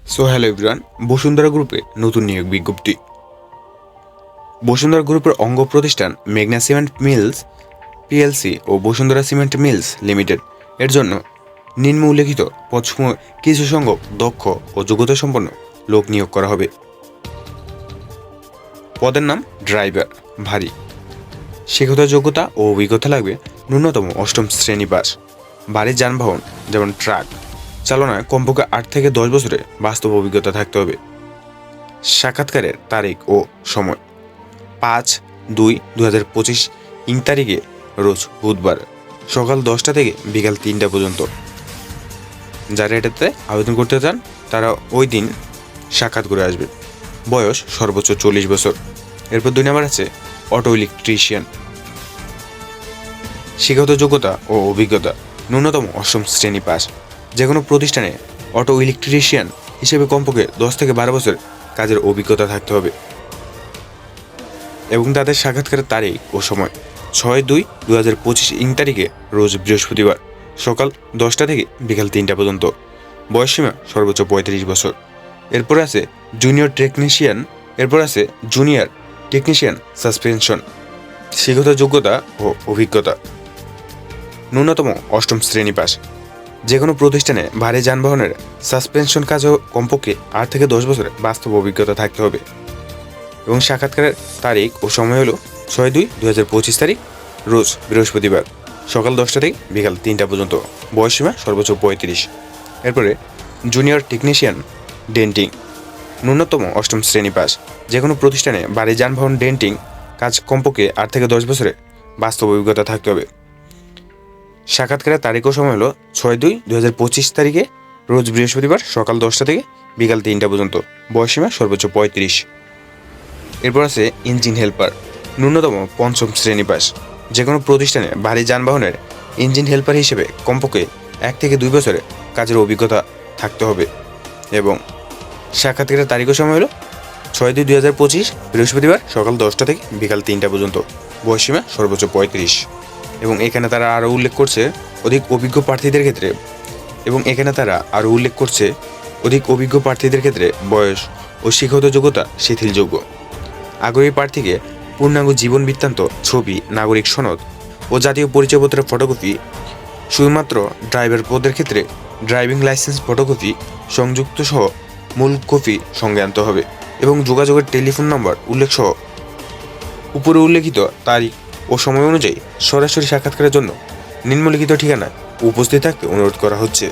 So hello everyone, Bashundhara গ্রুপে নতুন নিয়োগ বিজ্ঞপ্তি। বসুন্ধরা গ্রুপের অঙ্গ প্রতিষ্ঠান মেঘনা সিমেন্ট মিলস পিএলসি ও বসুন্ধরা সিমেন্ট মিলস লিমিটেড এর জন্য নিম্ন উল্লেখিত পদসমূহ কিছু সংখ্যক দক্ষ ও যোগ্যতা সম্পন্ন লোক নিয়োগ করা হবে। পদের নাম ড্রাইভার ভারী। শিক্ষাগত যোগ্যতা ও অভিজ্ঞতা লাগবে ন্যূনতম অষ্টম শ্রেণী পাস। ভারী যানবাহন যেমন ট্রাক চালনায় কমপক্ষে 8 থেকে 10 বছরের বাস্তব অভিজ্ঞতা থাকতে হবে। সাক্ষাৎকারের তারিখ ও সময় 5/2/2025 ইং তারিখে রোজ বুধবার সকাল 10টা থেকে বিকাল 3টা পর্যন্ত। যারা এটাতে আবেদন করতে চান তারা ওই দিন সাক্ষাৎ করে আসবেন। বয়স সর্বোচ্চ 40 বছর। এরপর 2 নম্বর আছে অটো ইলেকট্রিশিয়ান। শিক্ষাগত যোগ্যতা ও অভিজ্ঞতা ন্যূনতম অষ্টম শ্রেণী পাস। যে কোনো প্রতিষ্ঠানে অটো ইলেকট্রিশিয়ান হিসেবে কমপক্ষে 10 থেকে 12 বছর কাজের অভিজ্ঞতা থাকতে হবে এবং তাদের সাক্ষাৎকারের তারিখ ও সময় 6/2/2025 ইং তারিখে রোজ বৃহস্পতিবার সকাল 10টা থেকে বিকাল 3টা পর্যন্ত। বয়সসীমা সর্বোচ্চ 35 বছর। এরপর আছে জুনিয়র টেকনিশিয়ান সাসপেনশন। শিক্ষাগত যোগ্যতা ও অভিজ্ঞতা ন্যূনতম অষ্টম শ্রেণী পাস। যে কোনো প্রতিষ্ঠানে ভারী যানবাহনের সাসপেনশন কাজও কমপক্ষে 8 থেকে 10 বছরের বাস্তব অভিজ্ঞতা থাকতে হবে এবং সাক্ষাৎকারের তারিখ ও সময় হলো 6/2/2025 তারিখ রোজ বৃহস্পতিবার সকাল 10টা থেকে বিকাল 3টা পর্যন্ত। বয়সসীমা সর্বোচ্চ 35। এরপরে জুনিয়র টেকনিশিয়ান ডেন্টিং ন্যূনতম অষ্টম শ্রেণী পাস। যে কোনো প্রতিষ্ঠানে ভারী যানবাহন ডেন্টিং কাজ কমপক্ষে 8 থেকে 10 বছরের বাস্তব অভিজ্ঞতা থাকতে হবে। সাক্ষাৎকারের তারিখ ও সময় হলো 6/2/2025 তারিখে রোজ বৃহস্পতিবার সকাল 10টা থেকে বিকাল 3টা পর্যন্ত। বয়সসীমা সর্বোচ্চ 35। এরপর আছে ইঞ্জিন হেল্পার ন্যূনতম পঞ্চম শ্রেণী পাস। যে কোনো প্রতিষ্ঠানে ভারী যানবাহনের ইঞ্জিন হেল্পার হিসেবে কমপক্ষে 1 থেকে 2 বছরের কাজের অভিজ্ঞতা থাকতে হবে এবং সাক্ষাৎকারের তারিখ ও সময় হলো 6/2/2025 বৃহস্পতিবার সকাল 10টা থেকে বিকাল 3টা পর্যন্ত। বয়সসীমা সর্বোচ্চ 35। এবং এখানে তারা আরও উল্লেখ করছে অধিক অভিজ্ঞ প্রার্থীদের ক্ষেত্রে বয়স ও শিক্ষাগত যোগ্যতা শিথিলযোগ্য। আগ্রহী প্রার্থীকে পূর্ণাঙ্গ জীবন বৃত্তান্ত, ছবি, নাগরিক সনদ ও জাতীয় পরিচয়পত্রের ফটোকপি, শুধুমাত্র ড্রাইভার পদের ক্ষেত্রে ড্রাইভিং লাইসেন্স ফটোকপি সংযুক্ত সহ মূল কপি সঙ্গে আনতে হবে এবং যোগাযোগের টেলিফোন নম্বর উল্লেখসহ উপরে উল্লেখিত তারিখ ও সময় অনুযায়ী সরাসরি সাক্ষাৎকারের জন্য নিম্নলিখিত ঠিকানায় উপস্থিত থাকতে অনুরোধ করা হচ্ছে।